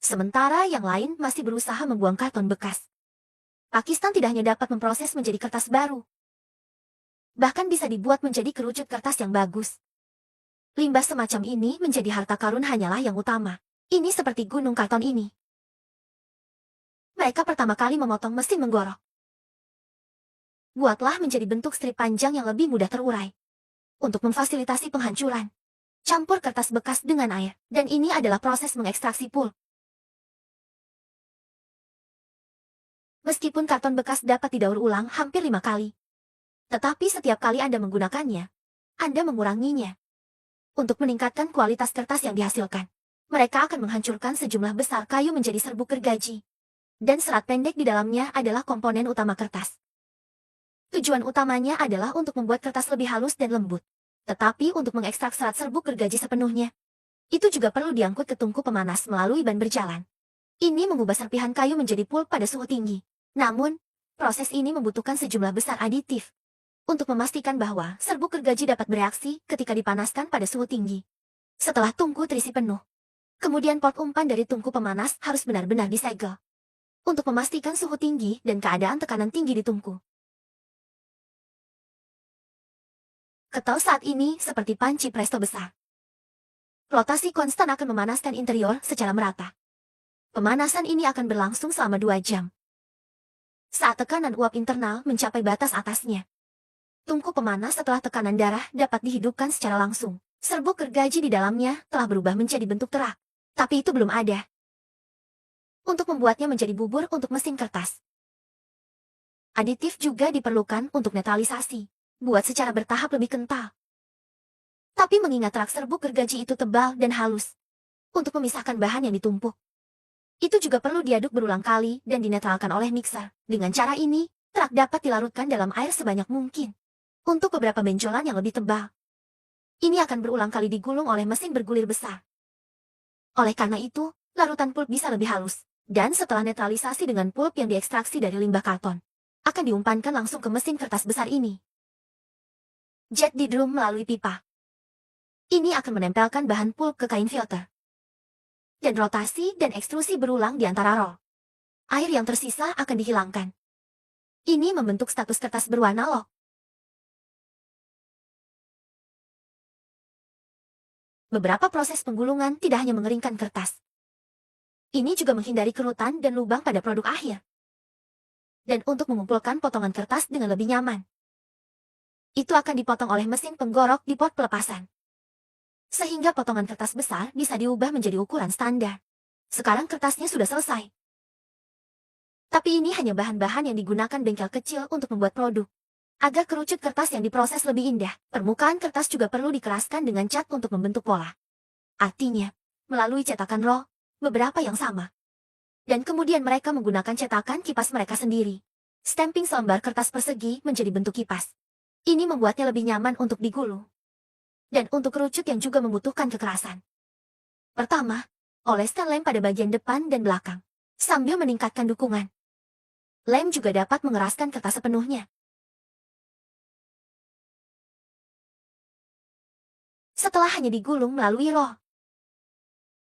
Sementara yang lain masih berusaha membuang karton bekas. Pakistan tidak hanya dapat memproses menjadi kertas baru, bahkan bisa dibuat menjadi kerucut kertas yang bagus. Limbah semacam ini menjadi harta karun hanyalah yang utama. Ini seperti gunung karton ini. Mereka pertama kali memotong mesin menggorok. Buatlah menjadi bentuk strip panjang yang lebih mudah terurai. Untuk memfasilitasi penghancuran, campur kertas bekas dengan air, dan ini adalah proses mengekstraksi pulp. Meskipun karton bekas dapat didaur ulang hampir 5 kali, tetapi setiap kali Anda menggunakannya, Anda menguranginya. Untuk meningkatkan kualitas kertas yang dihasilkan, mereka akan menghancurkan sejumlah besar kayu menjadi serbuk gergaji. Dan serat pendek di dalamnya adalah komponen utama kertas. Tujuan utamanya adalah untuk membuat kertas lebih halus dan lembut. Tetapi untuk mengekstrak serat serbuk gergaji sepenuhnya, itu juga perlu diangkut ke tungku pemanas melalui ban berjalan. Ini mengubah serpihan kayu menjadi pulp pada suhu tinggi. Namun, proses ini membutuhkan sejumlah besar aditif untuk memastikan bahwa serbuk gergaji dapat bereaksi ketika dipanaskan pada suhu tinggi. Setelah tungku terisi penuh, kemudian pot umpan dari tungku pemanas harus benar-benar disegel untuk memastikan suhu tinggi dan keadaan tekanan tinggi di tungku. Ketel saat ini seperti panci presto besar. Rotasi konstan akan memanaskan interior secara merata. Pemanasan ini akan berlangsung selama 2 jam. Saat tekanan uap internal mencapai batas atasnya, tungku pemanas setelah tekanan darah dapat dihidupkan secara langsung. Serbuk gergaji di dalamnya telah berubah menjadi bentuk terak. Tapi itu belum ada untuk membuatnya menjadi bubur untuk mesin kertas. Aditif juga diperlukan untuk netralisasi. Buat secara bertahap lebih kental. Tapi mengingat rak serbuk gergaji itu tebal dan halus, untuk memisahkan bahan yang ditumpuk, itu juga perlu diaduk berulang kali dan dinetralkan oleh mixer. Dengan cara ini, rak dapat dilarutkan dalam air sebanyak mungkin. Untuk beberapa benjolan yang lebih tebal, ini akan berulang kali digulung oleh mesin bergulir besar. Oleh karena itu, larutan pulp bisa lebih halus. Dan setelah netralisasi dengan pulp yang diekstraksi dari limbah karton, akan diumpankan langsung ke mesin kertas besar ini. Jet di drum melalui pipa. Ini akan menempelkan bahan pulp ke kain filter. Dan rotasi dan ekstrusi berulang di antara roll. Air yang tersisa akan dihilangkan. Ini membentuk status kertas berwarna lock. Beberapa proses penggulungan tidak hanya mengeringkan kertas. Ini juga menghindari kerutan dan lubang pada produk akhir. Dan untuk mengumpulkan potongan kertas dengan lebih nyaman, itu akan dipotong oleh mesin penggorok di pot pelepasan. Sehingga potongan kertas besar bisa diubah menjadi ukuran standar. Sekarang kertasnya sudah selesai. Tapi ini hanya bahan-bahan yang digunakan bengkel kecil untuk membuat produk. Agar kerucut kertas yang diproses lebih indah, permukaan kertas juga perlu dikeraskan dengan cat untuk membentuk pola. Artinya, melalui cetakan roll, beberapa yang sama. Dan kemudian mereka menggunakan cetakan kipas mereka sendiri. Stamping selembar kertas persegi menjadi bentuk kipas. Ini membuatnya lebih nyaman untuk digulung. Dan untuk kerucut yang juga membutuhkan kekerasan. Pertama, oleskan lem pada bagian depan dan belakang, sambil meningkatkan dukungan. Lem juga dapat mengeraskan kertas sepenuhnya. Setelah hanya digulung melalui roll.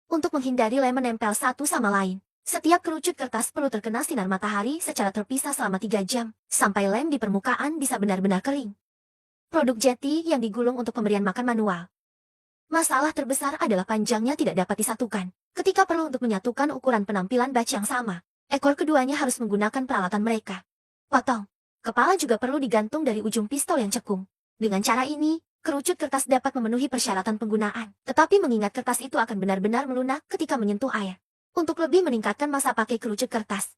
Untuk menghindari lem menempel satu sama lain, setiap kerucut kertas perlu terkena sinar matahari secara terpisah selama 3 jam, sampai lem di permukaan bisa benar-benar kering. Produk jeti yang digulung untuk pemberian makan manual. Masalah terbesar adalah panjangnya tidak dapat disatukan. Ketika perlu untuk menyatukan ukuran penampilan batch yang sama, ekor keduanya harus menggunakan peralatan mereka. Potong. Kepala juga perlu digantung dari ujung pistol yang cekung. Dengan cara ini, kerucut kertas dapat memenuhi persyaratan penggunaan. Tetapi mengingat kertas itu akan benar-benar melunak ketika menyentuh air. Untuk lebih meningkatkan masa pakai kerucut kertas,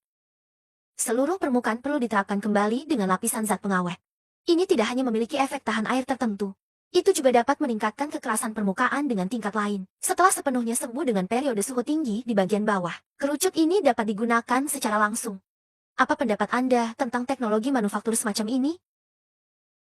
seluruh permukaan perlu diterapkan kembali dengan lapisan zat pengawet. Ini tidak hanya memiliki efek tahan air tertentu. Itu juga dapat meningkatkan kekerasan permukaan dengan tingkat lain. Setelah sepenuhnya sembuh dengan periode suhu tinggi di bagian bawah, kerucut ini dapat digunakan secara langsung. Apa pendapat Anda tentang teknologi manufaktur semacam ini?